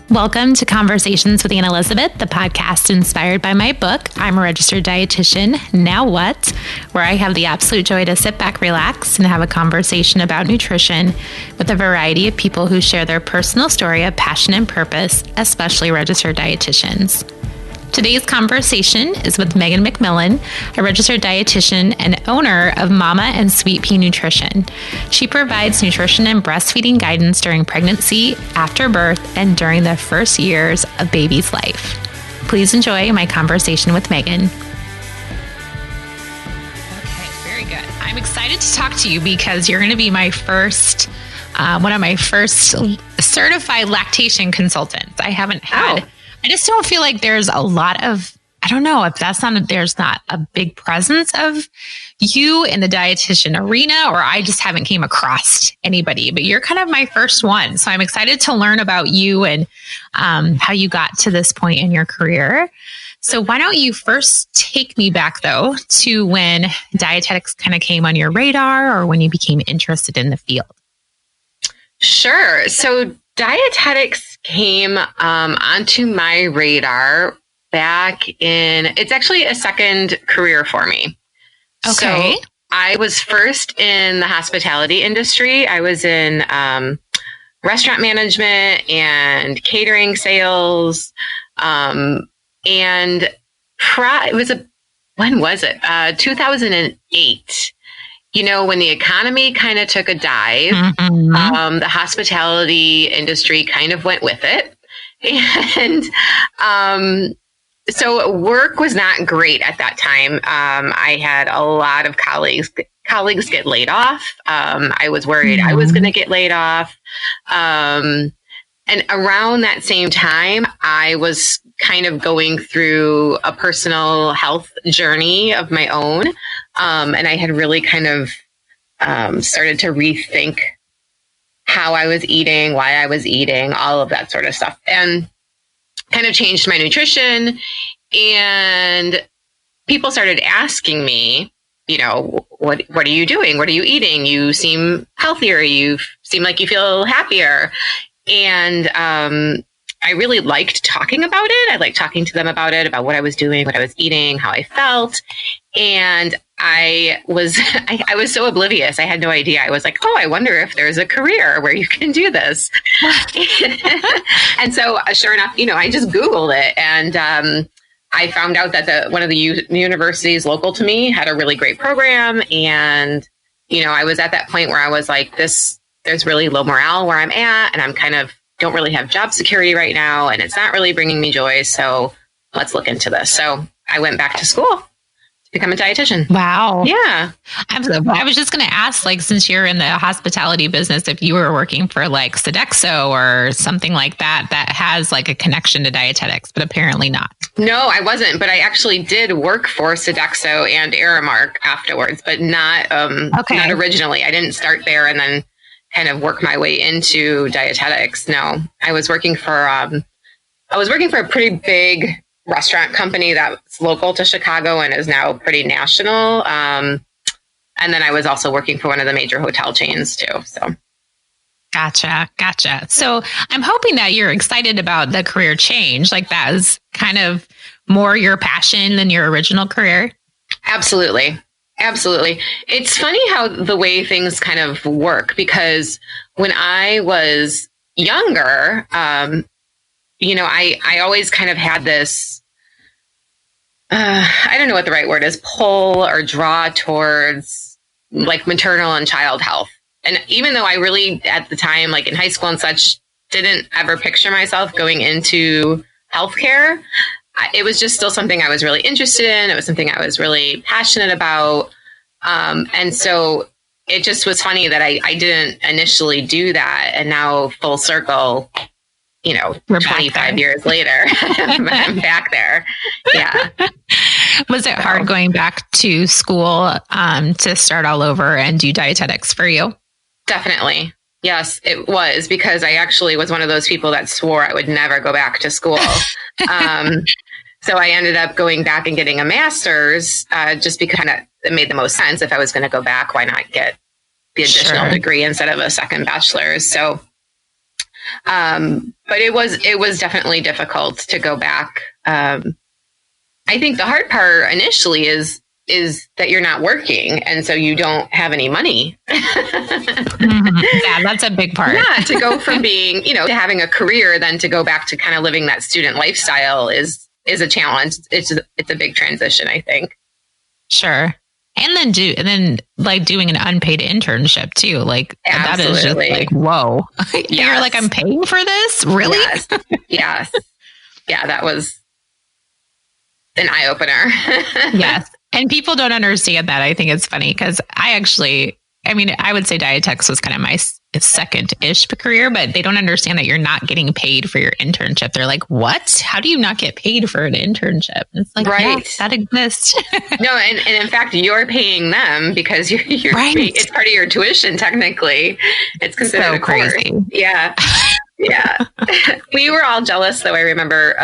Welcome to Conversations with Aunt Elizabeth, the podcast inspired by my book, I'm a Registered Dietitian, Now What?, where I have the absolute joy to sit back, relax, and have a conversation about nutrition with a variety of people who share their personal story of passion and purpose, especially registered dietitians. Today's conversation is with Megan McMillin, a registered dietitian and owner of Mama and Sweet Pea Nutrition. She provides nutrition and breastfeeding guidance during pregnancy, after birth, and during the first years of baby's life. Please enjoy my conversation with Megan. Okay, very good. I'm excited to talk to you because you're going to be my first, one of my first certified lactation consultants. I haven't had... I just don't feel like there's a lot of, I don't know if there's not a big presence of you in the dietitian arena, or I just haven't came across anybody, but you're kind of my first one. So I'm excited to learn about you and how you got to this point in your career. So why don't you first take me back though to when dietetics kind of came on your radar or when you became interested in the field? Sure. So dietetics came onto my radar back in, it's actually a second career for me. Okay. So I was first in the hospitality industry. I was in restaurant management and catering sales. When was it? 2008. You know, when the economy kind of took a dive, the hospitality industry kind of went with it. And so work was not great at that time. I had a lot of colleagues get laid off. I was worried I was going to get laid off. And around that same time, I was kind of going through a personal health journey of my own. And I had really kind of started to rethink how I was eating, why I was eating, all of that sort of stuff, and kind of changed my nutrition. And people started asking me, you know, what are you doing? What are you eating? You seem healthier. You seem like you feel happier. And I really liked talking about it. I liked talking to them about it, about what I was doing, what I was eating, how I felt. And I was so oblivious. I had no idea. I was like, oh, I wonder if there's a career where you can do this. And so sure enough, you know, I just Googled it, and I found out that one of the universities local to me had a really great program. And, you know, I was at that point where I was like, there's really low morale where I'm at, and I'm kind of don't really have job security right now, and it's not really bringing me joy. So let's look into this. So I went back to school to become a dietitian. Wow. Yeah. I was just going to ask, like, since you're in the hospitality business, if you were working for like Sodexo or something like that has like a connection to dietetics, but apparently not. No, I wasn't, but I actually did work for Sodexo and Aramark afterwards, but not originally. I didn't start there and then kind of work my way into dietetics. No, I was working for a pretty big restaurant company that's local to Chicago and is now pretty national. And then I was also working for one of the major hotel chains too. So. Gotcha. So I'm hoping that you're excited about the career change. Like that is kind of more your passion than your original career. Absolutely. It's funny how the way things kind of work, because when I was younger, you know, I always kind of had this, I don't know what the right word is, pull or draw towards like maternal and child health. And even though I really, at the time, like in high school and such, didn't ever picture myself going into healthcare, it was just still something I was really interested in. It was something I was really passionate about. And so it just was funny that I didn't initially do that. And now full circle, you know, 25 years later, I'm back there. Yeah. Was it hard going back to school to start all over and do dietetics for you? Definitely. Yes, it was, because I actually was one of those people that swore I would never go back to school. So I ended up going back and getting a master's just because it made the most sense. If I was going to go back, why not get the additional degree instead of a second bachelor's? So But it was definitely difficult to go back. I think the hard part initially is that you're not working, and so you don't have any money. Yeah, that's a big part. Yeah, to go from being, to having a career, then to go back to kind of living that student lifestyle is a challenge. It's a big transition, I think. Sure. And then like doing an unpaid internship too. Like Absolutely. That is just like, whoa. Yes. You're like, I'm paying for this? Really? Yes. Yeah, that was an eye opener. Yes. And people don't understand that. I think it's funny because I would say dietetics was kind of my second-ish career, but they don't understand that you're not getting paid for your internship. They're like, what? How do you not get paid for an internship? And it's like, right. Yeah, that exists. No, and in fact, you're paying them because you're right. It's part of your tuition, technically. It's considered a course. Crazy. Yeah. Yeah. We were all jealous, though, I remember,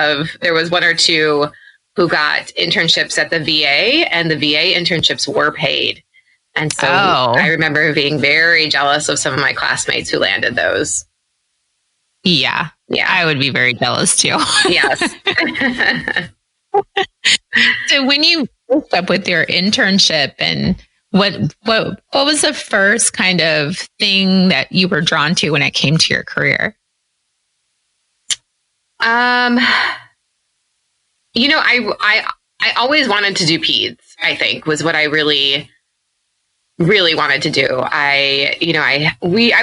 there was one or two who got internships at the VA, and the VA internships were paid. And so I remember being very jealous of some of my classmates who landed those. Yeah. Yeah. I would be very jealous too. Yes. So when you hooked up with your internship, and what was the first kind of thing that you were drawn to when it came to your career? I always wanted to do peds, I think, was what I really wanted to do. I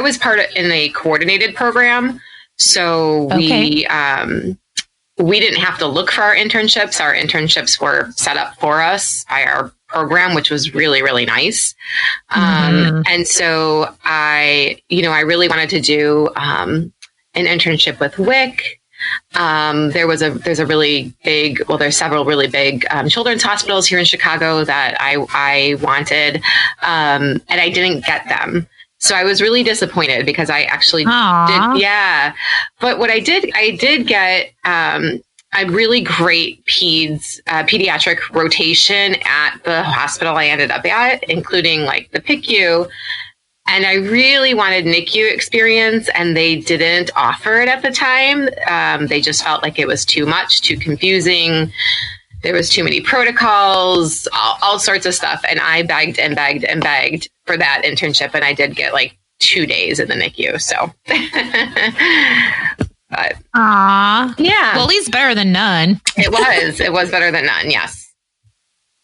was in a coordinated program. So we didn't have to look for our internships. Our internships were set up for us by our program, which was really, really nice. And so I really wanted to do an internship with WIC. There's several really big children's hospitals here in Chicago that I wanted, and I didn't get them. So I was really disappointed because I actually did. Yeah. But what I did get a really great pediatric rotation at the hospital I ended up at, including like the PICU. And I really wanted NICU experience, and they didn't offer it at the time. They just felt like it was too much, too confusing. There was too many protocols, all sorts of stuff. And I begged and begged and begged for that internship. And I did get like 2 days in the NICU. So, but yeah. Well, at least better than none. It was better than none. Yes.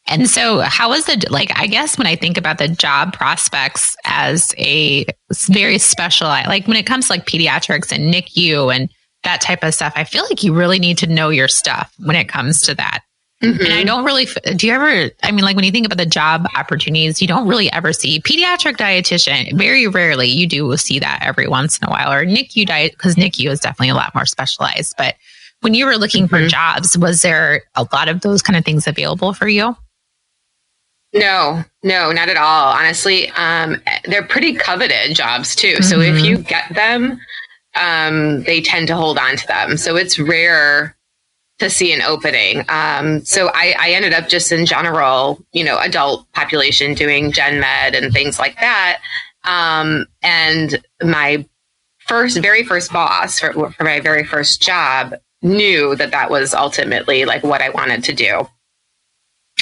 And so how was I guess when I think about the job prospects as a very specialized, like when it comes to like pediatrics and NICU and that type of stuff, I feel like you really need to know your stuff when it comes to that. Mm-hmm. And I don't really, when you think about the job opportunities, you don't really ever see pediatric dietitian. Very rarely you do see that every once in a while, or NICU because NICU is definitely a lot more specialized. But when you were looking for jobs, was there a lot of those kind of things available for you? No, not at all. Honestly, they're pretty coveted jobs too. So if you get them, they tend to hold on to them. So it's rare to see an opening. So I ended up just in general, adult population doing gen med and things like that. And my very first boss for my very first job knew that was ultimately like what I wanted to do.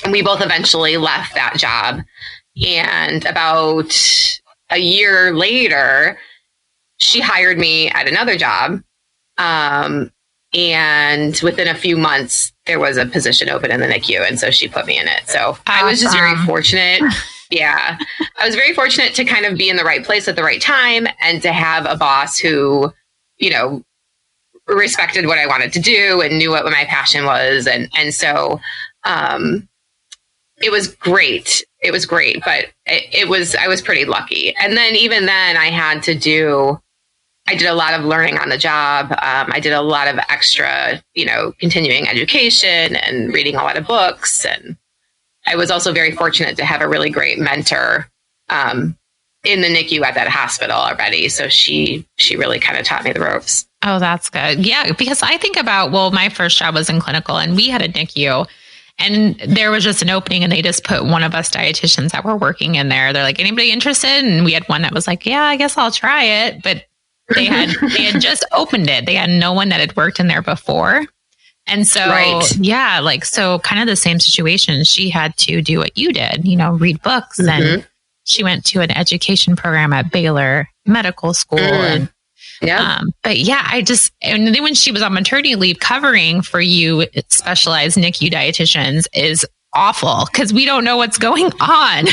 And we both eventually left that job. And about a year later, she hired me at another job. And within a few months, there was a position open in the NICU. And so she put me in it. So I was just very fortunate. Yeah. I was very fortunate to kind of be in the right place at the right time and to have a boss who, respected what I wanted to do and knew what my passion was. And so, it was great. It was great, but I was pretty lucky. And then even then I did a lot of learning on the job. I did a lot of extra, continuing education and reading a lot of books. And I was also very fortunate to have a really great mentor, in the NICU at that hospital already. So she really kind of taught me the ropes. Oh, that's good. Yeah. Because I think about, my first job was in clinical and we had a NICU. And there was just an opening and they just put one of us dietitians that were working in there. They're like, anybody interested? And we had one that was like, yeah, I guess I'll try it. But they had just opened it. They had no one that had worked in there before. And so, yeah, like, so kind of the same situation. She had to do what you did, you know, read books. And she went to an education program at Baylor Medical School. And, but yeah, and then when she was on maternity leave, covering for you specialized NICU dietitians is awful because we don't know what's going on.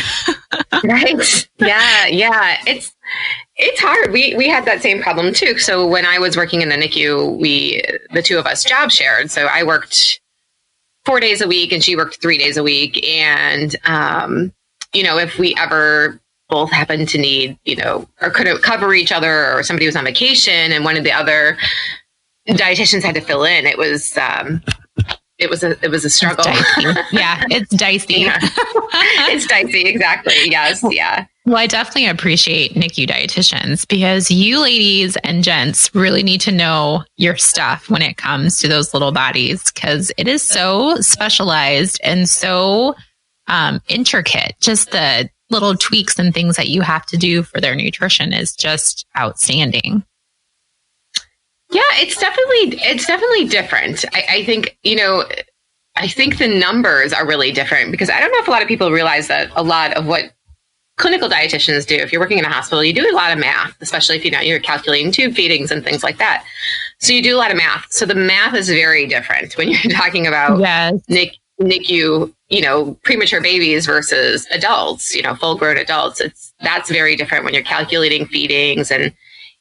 Right. Yeah. It's hard. We had that same problem too. So when I was working in the NICU, the two of us job shared. So I worked 4 days a week and she worked 3 days a week. And, you know, if we ever both happened to need, you know, or couldn't cover each other, or somebody was on vacation and one of the other dietitians had to fill in, it was a struggle. It's dicey. It's dicey. Exactly. Yes. Yeah. Well, I definitely appreciate NICU dietitians because you ladies and gents really need to know your stuff when it comes to those little bodies, because it is so specialized and so intricate. Just the little tweaks and things that you have to do for their nutrition is just outstanding. Yeah, it's definitely different. I think, you know, I think the numbers are really different because I don't know if a lot of people realize that a lot of what clinical dietitians do, if you're working in a hospital, you do a lot of math, especially if you're calculating tube feedings and things like that. So you do a lot of math. So the math is very different when you're talking about NICU, you know, premature babies versus adults, you know, full grown adults. That's very different when you're calculating feedings. And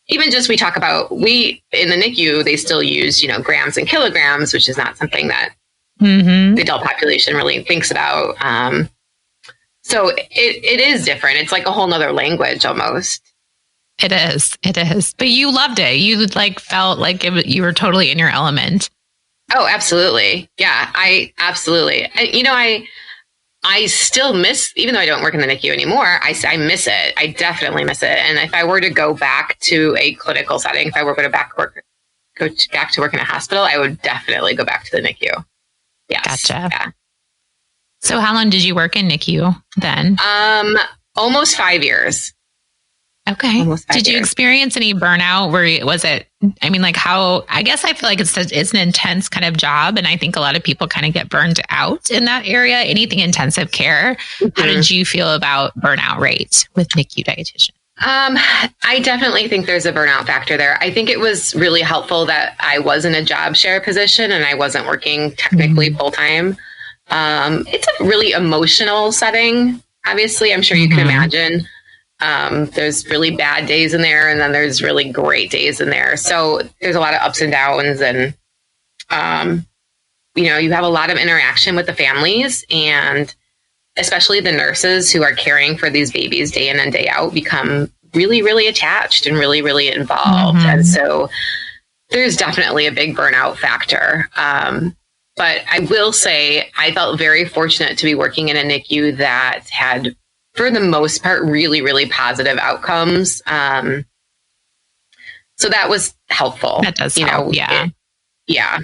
even just we talk about, in the NICU, they still use, you know, grams and kilograms, which is not something that the adult population really thinks about. So it is different. It's like a whole nother language almost. It is. But you loved it. You felt like you were totally in your element. Oh, absolutely. Yeah, absolutely. And, you know, I still miss, even though I don't work in the NICU anymore, I miss it. I definitely miss it. And if I were to go back to a clinical setting, if I were to go back to work in a hospital, I would definitely go back to the NICU. Yes. Gotcha. Yeah. So how long did you work in NICU then? Almost 5 years. Okay. Did you experience any burnout? I guess I feel like it's an intense kind of job. And I think a lot of people kind of get burned out in that area, anything intensive care. How did you feel about burnout rate with NICU dietitian? I definitely think there's a burnout factor there. I think it was really helpful that I was in a job share position and I wasn't working technically full time. It's a really emotional setting. Obviously, I'm sure you can imagine. There's really bad days in there and then there's really great days in there. So there's a lot of ups and downs and, you know, you have a lot of interaction with the families and especially the nurses who are caring for these babies day in and day out become really, really attached and really, really involved. And so there's definitely a big burnout factor. But I will say I felt very fortunate to be working in a NICU that had, for the most part, really, really positive outcomes. So that was helpful. That does help. Yeah.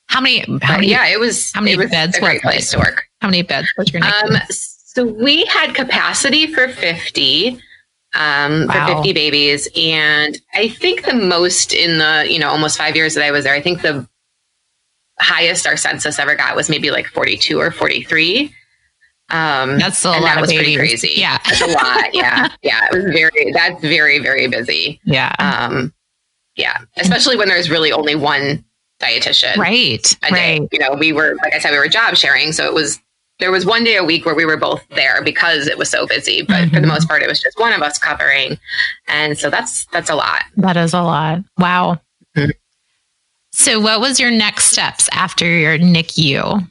How many beds was a great place to work. How many beds was your NICU? So we had capacity for 50, for 50 babies. And I think the most in the, you know, almost 5 years that I was there, I think the highest our census ever got was maybe like 42 or 43. That's a lot of was babies. Pretty crazy. Yeah. That's a lot. Yeah. Yeah. That's very, very busy. Yeah. Yeah. Especially when there's really only one dietitian. Right. A day. You know, we were job sharing. So there was 1 day a week where we were both there because it was so busy. But for the most part, it was just one of us covering. And so that's a lot. That is a lot. Wow. So what was your next steps after your NICU?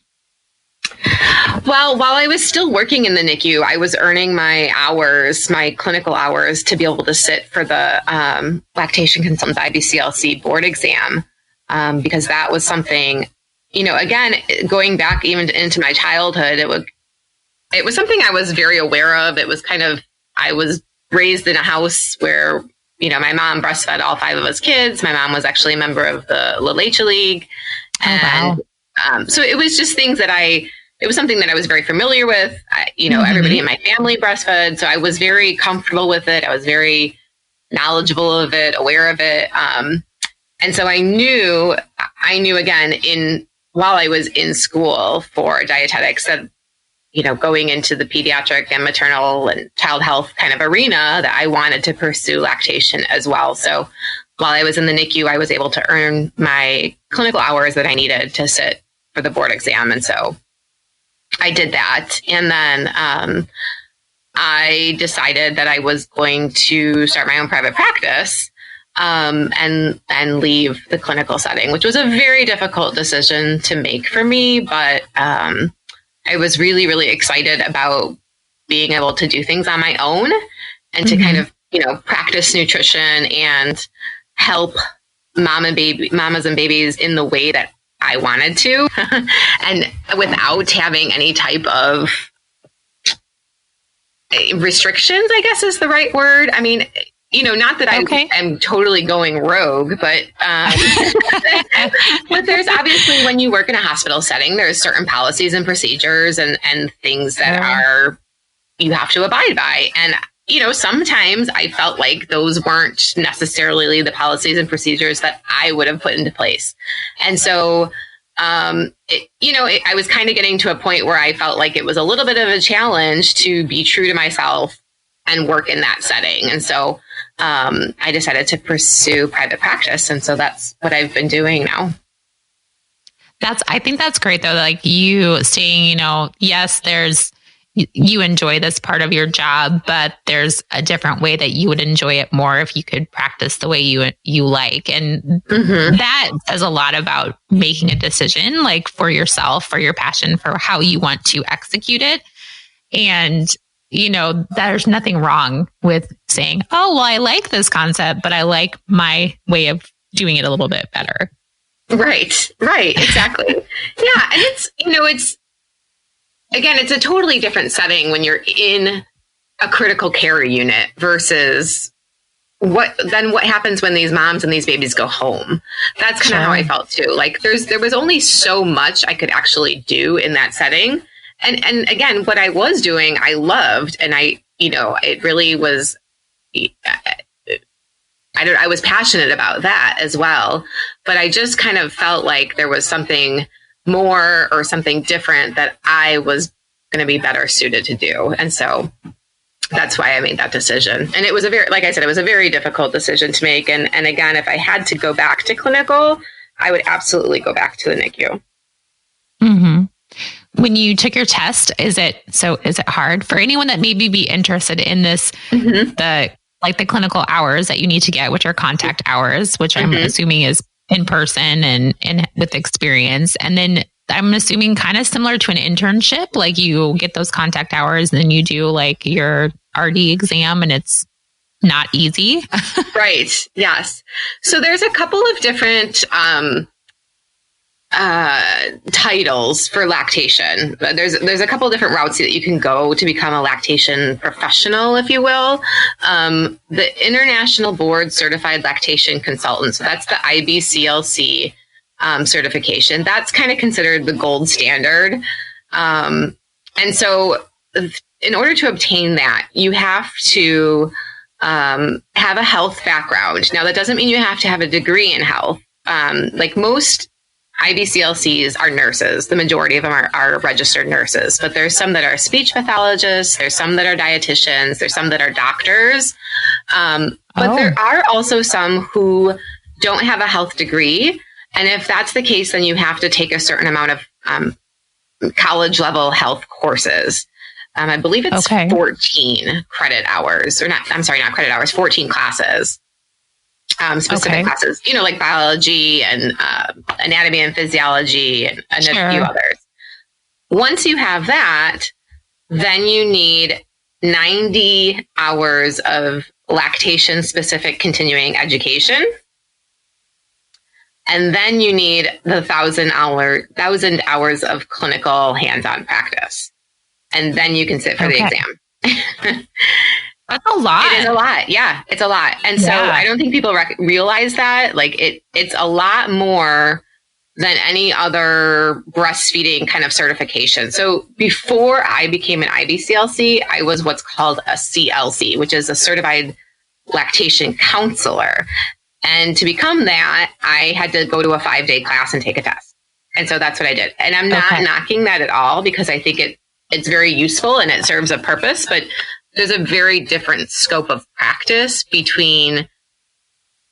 Well, while I was still working in the NICU, I was earning my hours, my clinical hours, to be able to sit for the lactation consultant IBCLC board exam, because that was something, you know, again, going back even into my childhood, it was something I was very aware of. It was I was raised in a house where, you know, my mom breastfed all 5 of us kids. My mom was actually a member of the La Leche League. And so it was just things that it was something that I was very familiar with. You know, everybody in my family breastfed. So I was very comfortable with it. I was very knowledgeable of it, aware of it. And so I knew again, while I was in school for dietetics, that, going into the pediatric and maternal and child health kind of arena, that I wanted to pursue lactation as well. So while I was in the NICU, I was able to earn my clinical hours that I needed to sit for the board exam. And so I did that. And then I decided that I was going to start my own private practice and leave the clinical setting, which was a very difficult decision to make for me. But I was really, really excited about being able to do things on my own and to kind of, practice nutrition and help mamas and babies in the way that I wanted to, and without having any type of restrictions, I guess is the right word. I mean, not that I'm totally going rogue, but but there's obviously, when you work in a hospital setting, there's certain policies and procedures and things that you have to abide by. And, sometimes I felt like those weren't necessarily the policies and procedures that I would have put into place. And so, I was kind of getting to a point where I felt like it was a little bit of a challenge to be true to myself and work in that setting. And so I decided to pursue private practice. And so that's what I've been doing now. I think that's great though. Like you saying, yes, you enjoy this part of your job, but there's a different way that you would enjoy it more if you could practice the way you like. And that says a lot about making a decision, like for yourself, for your passion, for how you want to execute it. And there's nothing wrong with saying, oh, well, I like this concept, but I like my way of doing it a little bit better. Right. Exactly. Yeah. And it's a totally different setting when you're in a critical care unit versus what happens when these moms and these babies go home. That's kind of how I felt too. Like there was only so much I could actually do in that setting. And again, what I was doing, I loved, and it really was, I was passionate about that as well, but I just kind of felt like there was something more or something different that I was going to be better suited to do. And so that's why I made that decision. And it was like I said, it was a very difficult decision to make. And again, if I had to go back to clinical, I would absolutely go back to the NICU. Mm-hmm. When you took your test, is it hard for anyone that maybe be interested in this, the clinical hours that you need to get, which are contact hours, which I'm assuming is in person and with experience. And then I'm assuming kind of similar to an internship, like you get those contact hours and then you do like your RD exam, and it's not easy. Right. Yes. So there's a couple of different titles for lactation. There's a couple of different routes that you can go to become a lactation professional, if you will. The International Board Certified Lactation Consultant. So that's the IBCLC certification. That's kind of considered the gold standard. And so in order to obtain that, you have to have a health background. Now, that doesn't mean you have to have a degree in health. Like most IBCLCs are nurses. The majority of them are registered nurses, but there's some that are speech pathologists. There's some that are dietitians. There's some that are doctors. But there are also some who don't have a health degree. And if that's the case, then you have to take a certain amount of college level health courses. I believe it's 14 credit hours, or not, I'm sorry, not credit hours, 14 classes. Specific classes, like biology and anatomy and physiology and a few others. Once you have that, then you need 90 hours of lactation specific continuing education. And then you need the 1,000 hours of clinical hands-on practice. And then you can sit for the exam. That's a lot. It is a lot. Yeah, it's a lot. And so I don't think people realize that. Like it's a lot more than any other breastfeeding kind of certification. So before I became an IBCLC, I was what's called a CLC, which is a certified lactation counselor. And to become that, I had to go to a 5-day class and take a test. And so that's what I did. And I'm not knocking that at all, because I think it's very useful and it serves a purpose, but there's a very different scope of practice between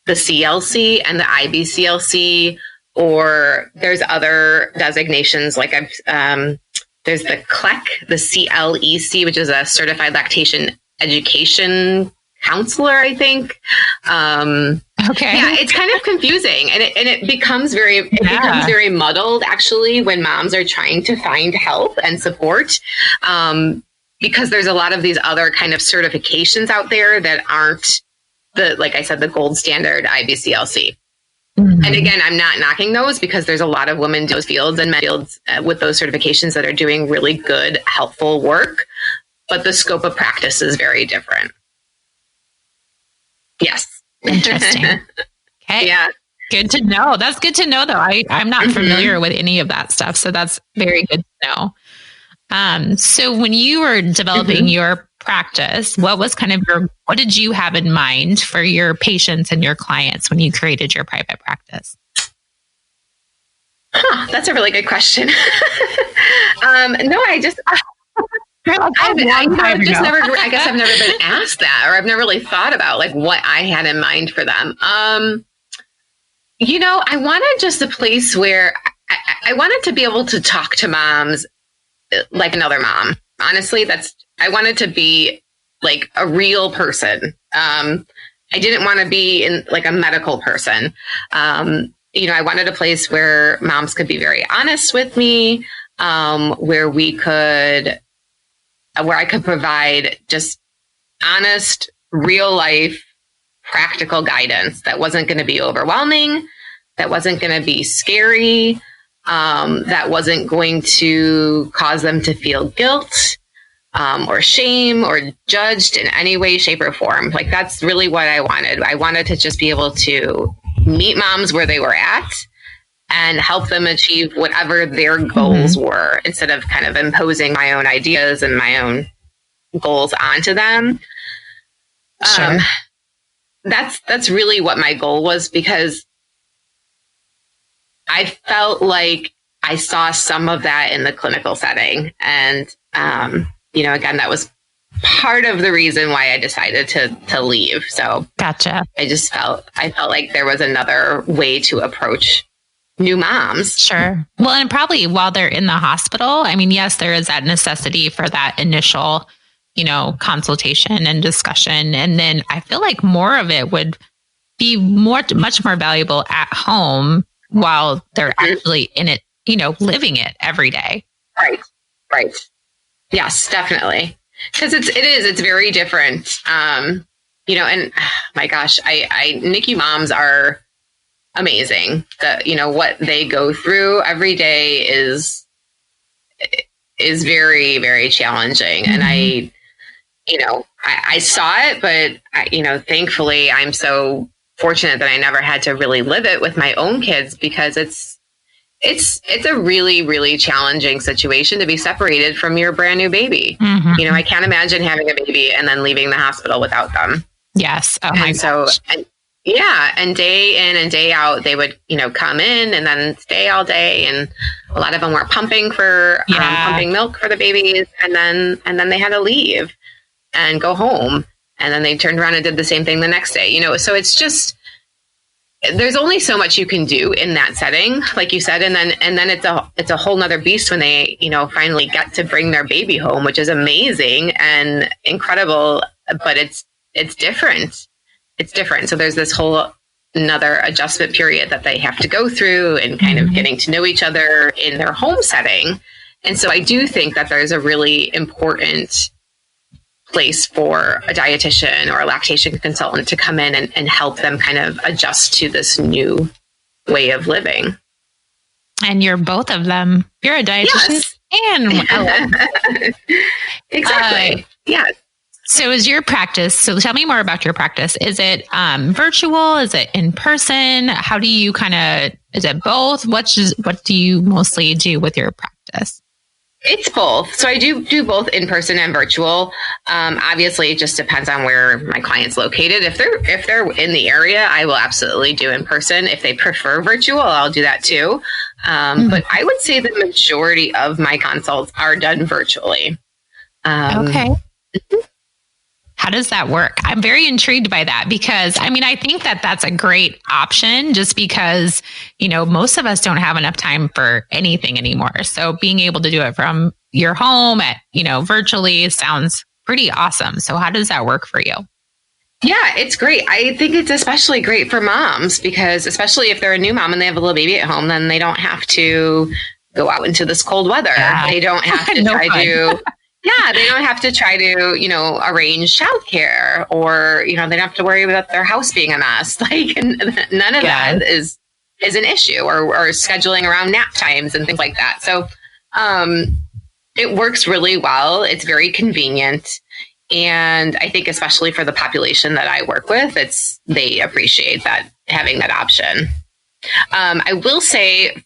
the CLC and the IBCLC, or there's other designations like there's the CLEC, the CLEC, which is a Certified Lactation Education Counselor, I think. Yeah, it's kind of confusing, and it becomes very muddled actually when moms are trying to find help and support, because there's a lot of these other kind of certifications out there that aren't like I said, the gold standard IBCLC. Mm-hmm. And again, I'm not knocking those, because there's a lot of women in those fields and men fields with those certifications that are doing really good, helpful work, but the scope of practice is very different. Yes. Interesting. Okay. Yeah. Good to know. That's good to know, though. I'm not familiar with any of that stuff, so that's very good to know. So when you were developing your practice, what did you have in mind for your patients and your clients when you created your private practice? That's a really good question. No, I guess I've never been asked that, or I've never really thought about like what I had in mind for them. I wanted just a place where I wanted to be able to talk to moms like another mom. Honestly, I wanted to be like a real person. I didn't want to be like a medical person. I wanted a place where moms could be very honest with me, where I could provide just honest, real life, practical guidance that wasn't going to be overwhelming, that wasn't going to be scary, that wasn't going to cause them to feel guilt or shame or judged in any way, shape, or form. Like, that's really what I wanted. I wanted to just be able to meet moms where they were at and help them achieve whatever their goals were, instead of kind of imposing my own ideas and my own goals onto them. Sure. That's really what my goal was, because I felt like I saw some of that in the clinical setting. And, again, that was part of the reason why I decided to leave. So gotcha. I felt like there was another way to approach new moms. Sure. Well, and probably while they're in the hospital, I mean, yes, there is that necessity for that initial, consultation and discussion. And then I feel like more of it would be much more valuable at home while they're actually in it, living it every day. Right. Yes, definitely. Because it's very different. And my gosh, NICU moms are amazing. What they go through every day is very, very challenging. And I saw it, but thankfully I'm so fortunate that I never had to really live it with my own kids, because it's a really, really challenging situation to be separated from your brand new baby. I can't imagine having a baby and then leaving the hospital without them. Yes. Oh my gosh. And day in and day out, they would, come in and then stay all day. And a lot of them were pumping milk for the babies. And then they had to leave and go home. And then they turned around and did the same thing the next day, so it's just, there's only so much you can do in that setting, like you said. And then it's a whole nother beast when they, finally get to bring their baby home, which is amazing and incredible, but it's different. It's different. So there's this whole another adjustment period that they have to go through, and kind of getting to know each other in their home setting. And so I do think that there's a really important place for a dietitian or a lactation consultant to come in and help them kind of adjust to this new way of living. And you're both of them. You're a dietitian and exactly. Yes. So is your practice, so tell me more about your practice. Is it virtual? Is it in person? How do you is it both? What do you mostly do with your practice? It's both. So I do both in person and virtual. Obviously, it just depends on where my client's located. If they're in the area, I will absolutely do in person. If they prefer virtual, I'll do that too. But I would say the majority of my consults are done virtually. Okay. How does that work? I'm very intrigued by that because I think that that's a great option just because, most of us don't have enough time for anything anymore. So being able to do it from your home virtually sounds pretty awesome. So how does that work for you? Yeah, it's great. I think it's especially great for moms because especially if they're a new mom and they have a little baby at home, then they don't have to go out into this cold weather. Yeah. They don't have to they don't have to try to, arrange childcare or, they don't have to worry about their house being a mess. Like none of that is an issue or scheduling around nap times and things like that. So it works really well. It's very convenient. And I think especially for the population that I work with, they appreciate that having that option. I will say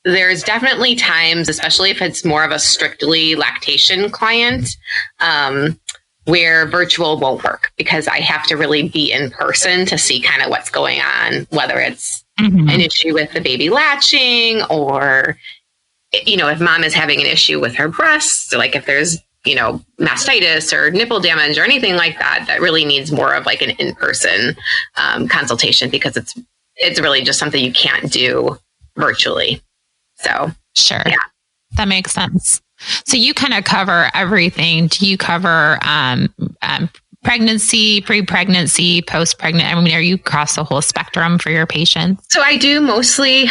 there's definitely times, especially if it's more of a strictly lactation client, where virtual won't work because I have to really be in person to see kind of what's going on, whether it's an issue with the baby latching or, if mom is having an issue with her breasts, like if there's, mastitis or nipple damage or anything like that, that really needs more of like an in-person consultation because it's really just something you can't do virtually. So, sure. Yeah. That makes sense. So you kind of cover everything. Do you cover pregnancy, pre-pregnancy, post-pregnant? Are you across the whole spectrum for your patients? So I do mostly,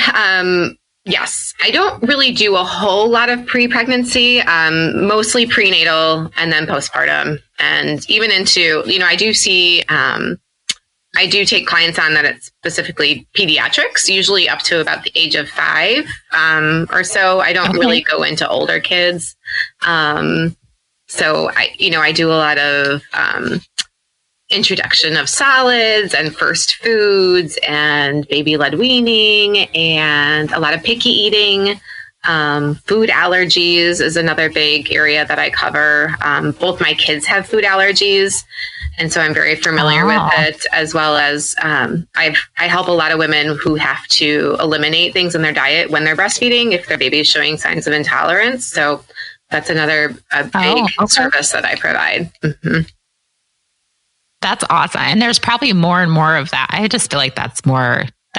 yes. I don't really do a whole lot of pre-pregnancy, mostly prenatal and then postpartum. And even into, I do take clients on that it's specifically pediatrics, usually up to about the age of 5 or so. I don't really go into older kids. So I do a lot of introduction of solids and first foods and baby-led weaning and a lot of picky eating. Food allergies is another big area that I cover. Both my kids have food allergies. And so I'm very familiar with it, as well as I help a lot of women who have to eliminate things in their diet when they're breastfeeding if their baby is showing signs of intolerance. So that's another big service that I provide. Mm-hmm. That's awesome. And there's probably more and more of that. I just feel like that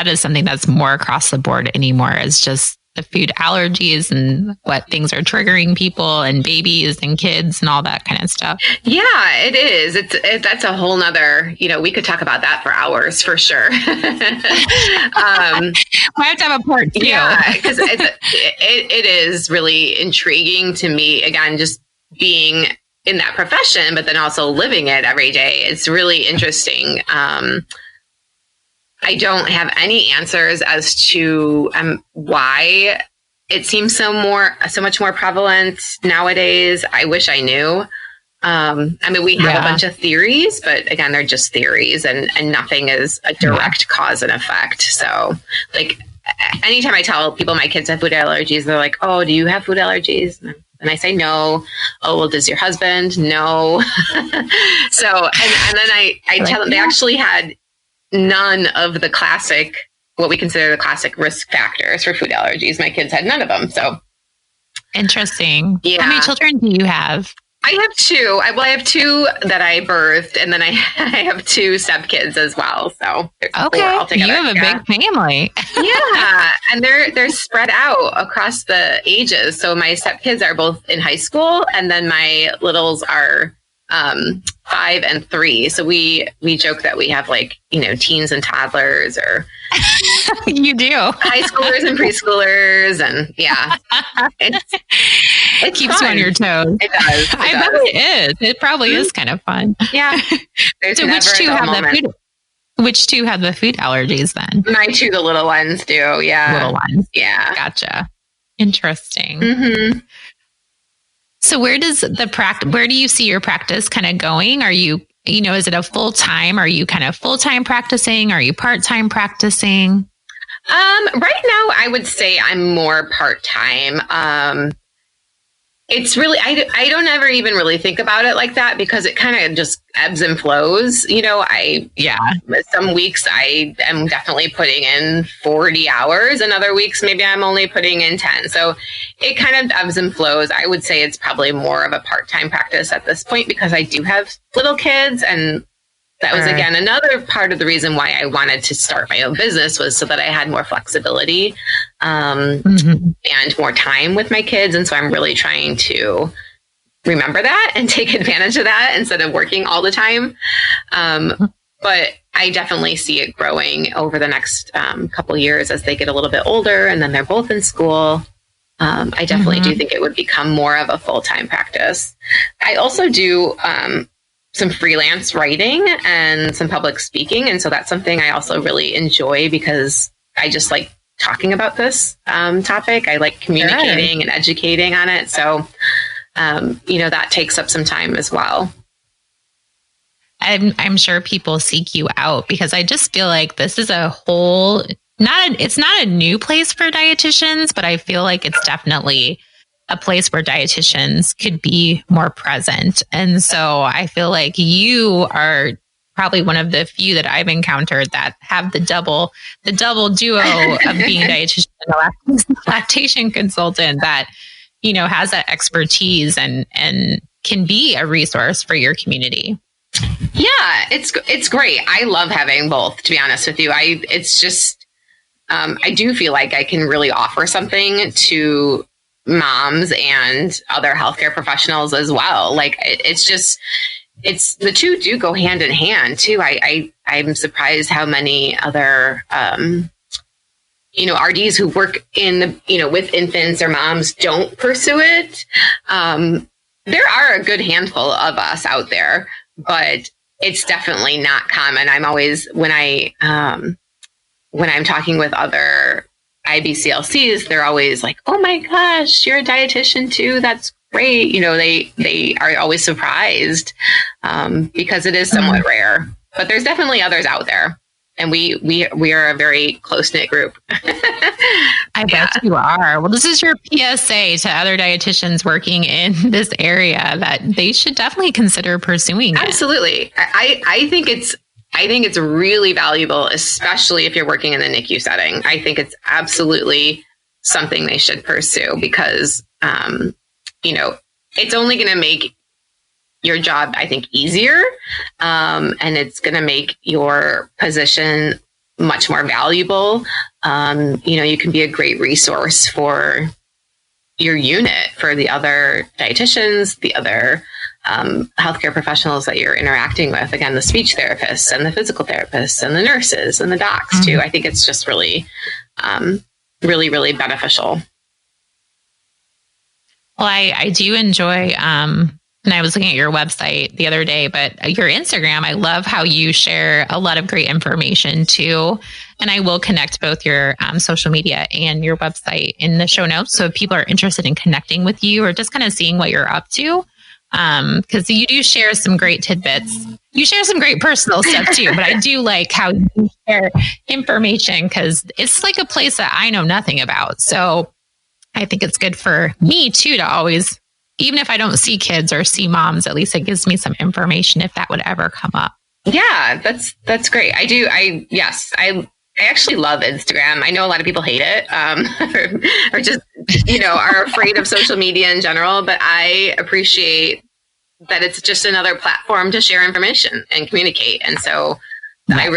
is something that's more across the board anymore. It's just the food allergies and what things are triggering people and babies and kids and all that kind of stuff. Yeah, it is. That's a whole nother, we could talk about that for hours for sure. We have to have a part 2. Yeah, because it is really intriguing to me. Again, just being in that profession, but then also living it every day. It's really interesting. I don't have any answers as to why it seems so much more prevalent nowadays. I wish I knew. We have a bunch of theories, but again, they're just theories and nothing is a direct cause and effect. So like anytime I tell people my kids have food allergies, they're like, "Oh, do you have food allergies?" And I say, "No." "Oh, well, does your husband?" "No." So, and then I tell them they actually had none of the classic, what we consider the classic risk factors for food allergies. My kids had none of them. So interesting. Yeah. How many children do you have? I have 2. I have 2 that I birthed, and then I have 2 stepkids as well. So okay, 4 altogether. You have a big family. Yeah, and they're spread out across the ages. So my stepkids are both in high school, and then my littles are 5 and 3. So we joke that we have teens and toddlers or you do high schoolers and preschoolers. And yeah, it keeps you on your toes. It does. I bet it is. It probably is kind of fun. Yeah. So which 2 have the food allergies then? My 2, the little ones do. Yeah. Little ones. Yeah. Gotcha. Interesting. Mm-hmm. So where do you see your practice kind of going? Are you, is it a full-time? Are you kind of full-time practicing? Are you part-time practicing? Right now I would say I'm more part-time. It's really, I don't ever even really think about it like that because it kind of just ebbs and flows. Some weeks I am definitely putting in 40 hours and other weeks, maybe I'm only putting in 10. So it kind of ebbs and flows. I would say it's probably more of a part-time practice at this point because I do have little kids, and that was, again, another part of the reason why I wanted to start my own business was so that I had more flexibility and more time with my kids. And so I'm really trying to remember that and take advantage of that instead of working all the time. But I definitely see it growing over the next couple years as they get a little bit older and then they're both in school. I definitely do think it would become more of a full-time practice. I also do some freelance writing and some public speaking. And so that's something I also really enjoy because I just like talking about this topic. I like communicating and educating on it. So, that takes up some time as well. I'm sure people seek you out because I just feel like this is a whole, it's not a new place for dietitians, but I feel like it's definitely a place where dietitians could be more present. And so I feel like you are probably one of the few that I've encountered that have the double duo of being a dietitian and a lactation consultant that, has that expertise and can be a resource for your community. Yeah, it's great. I love having both, to be honest with you. It's just, I do feel like I can really offer something to moms and other healthcare professionals as well. Like it's the two do go hand in hand too. I'm surprised how many other, RDs who work in with infants or moms don't pursue it. There are a good handful of us out there, but it's definitely not common. I'm always, when I'm talking with other IBCLCs, they're always like, "Oh my gosh, you're a dietitian too. That's great." They are always surprised because it is somewhat rare. But there's definitely others out there, and we are a very close-knit group. I bet you are. Well, this is your PSA to other dietitians working in this area that they should definitely consider pursuing it. Absolutely. I think it's really valuable, especially if you're working in the NICU setting. I think it's absolutely something they should pursue because, it's only going to make your job, I think, easier. And it's going to make your position much more valuable. You can be a great resource for your unit, for the other dietitians, the other healthcare professionals that you're interacting with. Again, the speech therapists and the physical therapists and the nurses and the docs too. I think it's just really, really, really beneficial. Well, I do enjoy, and I was looking at your website the other day, but your Instagram, I love how you share a lot of great information too. And I will connect both your social media and your website in the show notes. So if people are interested in connecting with you or just kind of seeing what you're up to, because you do share some great tidbits. You share some great personal stuff too, but I do like how you share information because it's like a place that I know nothing about. So I think it's good for me too to always, even if I don't see kids or see moms, at least it gives me some information if that would ever come up. Yeah, that's great. I actually love Instagram. I know a lot of people hate it, or just, are afraid of social media in general, but I appreciate that it's just another platform to share information and communicate. And so I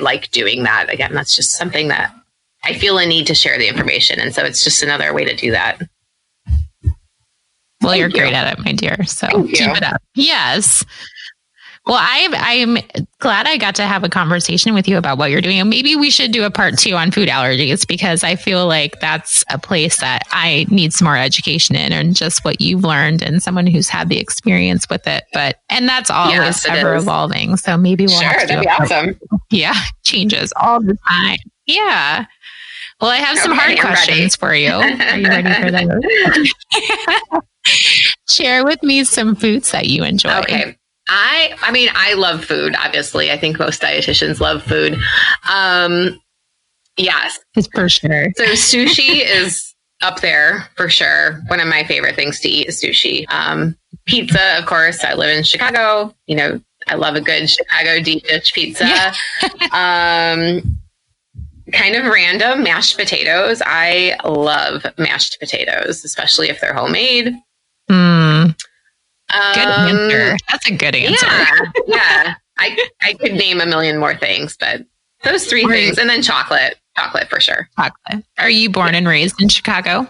like doing that. Again, that's just something that I feel a need to share the information. And so it's just another way to do that. Well, you're great at it, my dear. So keep it up. Yes. Well, I'm glad I got to have a conversation with you about what you're doing. And maybe we should do a part 2 on food allergies because I feel like that's a place that I need some more education in and just what you've learned and someone who's had the experience with it. And that's always ever evolving. So maybe we'll have to do that'd be awesome. Yeah. Changes all the time. Yeah. Well, I have some hard questions for you. Are you ready for those? Share with me some foods that you enjoy. Okay. I love food, obviously. I think most dietitians love food. Yes. For sure. So sushi up there for sure. One of my favorite things to eat is sushi. Pizza, of course. I live in Chicago. You know, I love a good Chicago deep dish pizza. Yeah. Kind of random mashed potatoes. I love mashed potatoes, especially if they're homemade. Good answer. That's a good answer. Yeah. I could name a million more things, but those three things, and then chocolate for sure. Chocolate. Are you born and raised in Chicago?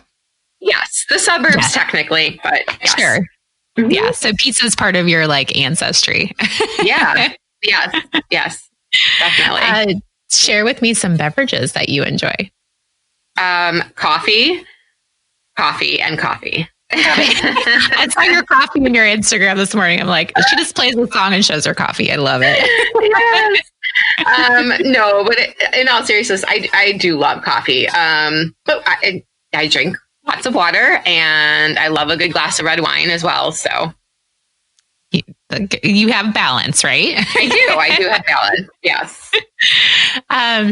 Yes, the suburbs technically, but yes. Sure. Mm-hmm. Yeah, so pizza is part of your like ancestry. Yeah. Yes, definitely. Share with me some beverages that you enjoy. Coffee, and coffee. I saw your coffee in your Instagram this morning. I'm like, she just plays a song and shows her coffee. I love it. Yes. No, but in all seriousness, I do love coffee. But I drink lots of water, and I love a good glass of red wine as well. So you have balance, right? I do have balance. Yes.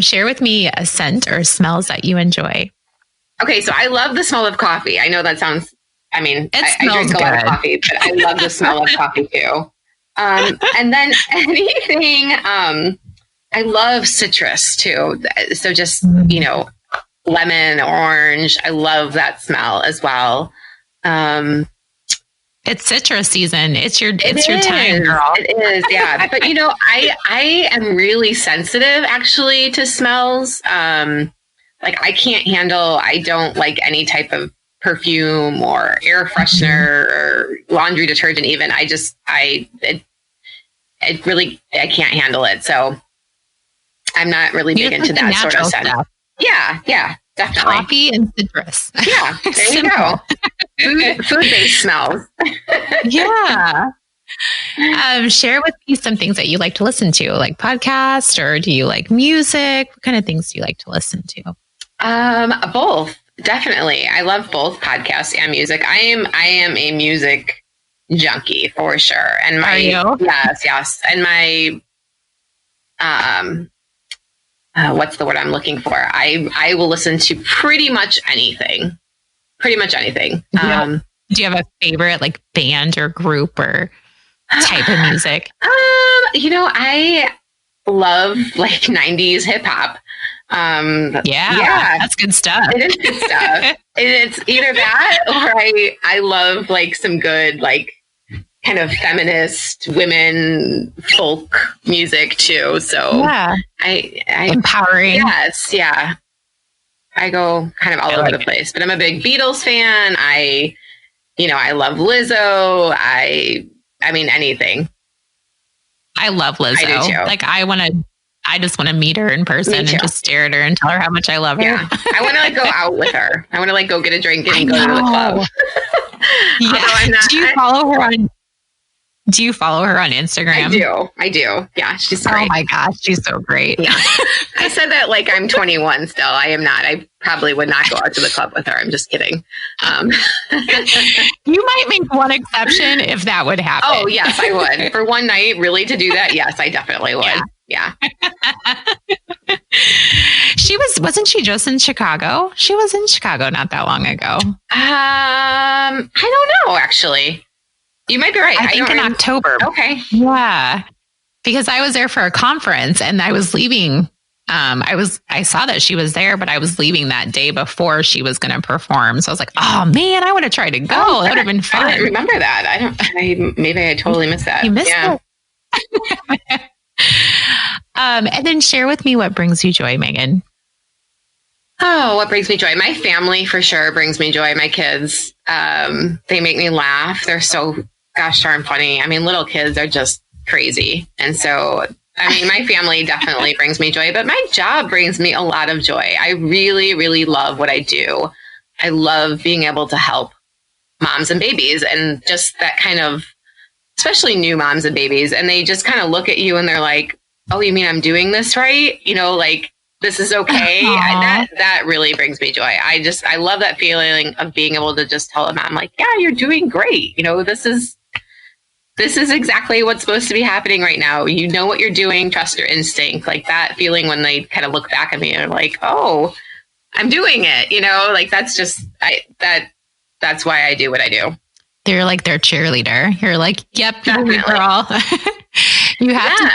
Share with me a scent or smells that you enjoy. Okay, so I love the smell of coffee. I know that sounds. I mean, I drink a lot of coffee, but I love the smell of coffee too. And then anything. I love citrus too. So just lemon, orange. I love that smell as well. It's citrus season. It's your time, girl. It is, yeah. But I am really sensitive actually to smells. Like I don't like any type of perfume or air freshener or laundry detergent even. I can't handle it. So I'm not really big into that sort of scent. Yeah, definitely. Coffee and citrus. Yeah, there you go. Food-based smells. Yeah. Share with me some things that you like to listen to, like podcasts, or do you like music? What kind of things do you like to listen to? Both, definitely. I love both podcasts and music. I am a music junkie for sure. And Are you? Yes. And my what's the word I'm looking for? I will listen to pretty much anything. Yeah. Do you have a favorite like band or group or type of music? I love like 90s hip hop. Yeah, that's good stuff. It is good stuff. It's either that or I love like some good like kind of feminist women folk music too. So yeah, I empowering. Yes, yeah. I go kind of all over the place, but I'm a big Beatles fan. I love Lizzo. I mean anything. I love Lizzo. I do too. Like I just want to meet her in person and just stare at her and tell her how much I love her. Yeah. I want to like go out with her. I want to like go get a drink and go to the club. Yeah. Do you follow her on Instagram? I do. Yeah. She's great. Oh my gosh. She's so great. Yeah. I said that like I'm 21 still. I am not. I probably would not go out to the club with her. I'm just kidding. You might make one exception if that would happen. Oh yes, I would. For one night, really to do that. Yes, I definitely would. Yeah. Wasn't she just in Chicago? She was in Chicago not that long ago. I don't know, actually. You might be right. I think in October. Okay. Yeah. Because I was there for a conference and I was leaving. I saw that she was there, but I was leaving that day before she was going to perform. So I was like, oh man, I would have tried to go. That would have been fun. I don't remember that. Maybe I totally missed that. You missed it. And then share with me what brings you joy, Megan. Oh, what brings me joy? My family for sure brings me joy. My kids, they make me laugh. They're so gosh darn funny. I mean, little kids are just crazy. And so, I mean, my family definitely brings me joy, but my job brings me a lot of joy. I really, really love what I do. I love being able to help moms and babies and just that kind of, especially new moms and babies. And they just kind of look at you and they're like, oh, you mean I'm doing this right? Like, this is okay. And that really brings me joy. I love that feeling of being able to just tell a mom like, yeah, you're doing great. This is exactly what's supposed to be happening right now. You know what you're doing. Trust your instinct. Like that feeling when they kind of look back at me and are like, oh, I'm doing it, like that's just, that's why I do what I do. They're like their cheerleader. You're like, yep, definitely. Girl.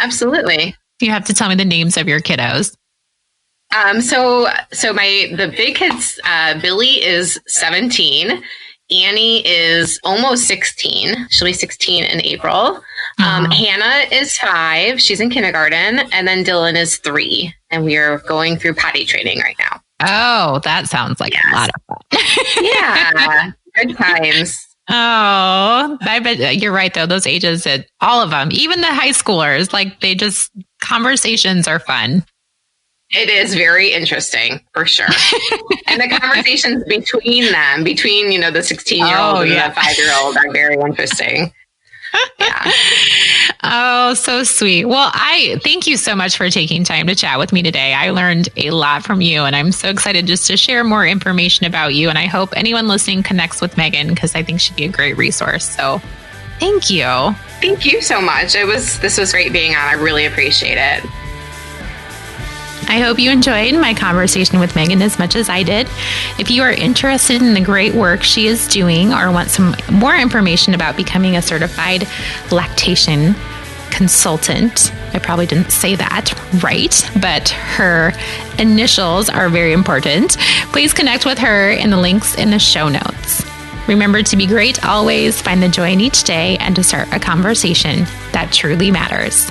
Absolutely. You have to tell me the names of your kiddos. So the big kids, Billy is 17. Annie is almost 16. She'll be 16 in April. Hannah is 5. She's in kindergarten. And then Dylan is 3. And we are going through potty training right now. Oh, that sounds like a lot of fun. Yeah. Good times. Oh, I bet you're right, though. Those ages, all of them, even the high schoolers, like conversations are fun. It is very interesting, for sure. And the conversations between them, the 16-year-old and the 5-year-old are very interesting. Yeah. Oh, so sweet. Well, I thank you so much for taking time to chat with me today. I learned a lot from you, and I'm so excited just to share more information about you. And I hope anyone listening connects with Megan, because I think she'd be a great resource. So thank you. Thank you so much. This was great being on. I really appreciate it. I hope you enjoyed my conversation with Megan as much as I did. If you are interested in the great work she is doing or want some more information about becoming a certified lactation consultant, I probably didn't say that right, but her initials are very important. Please connect with her in the links in the show notes. Remember to be great always, find the joy in each day, and to start a conversation that truly matters.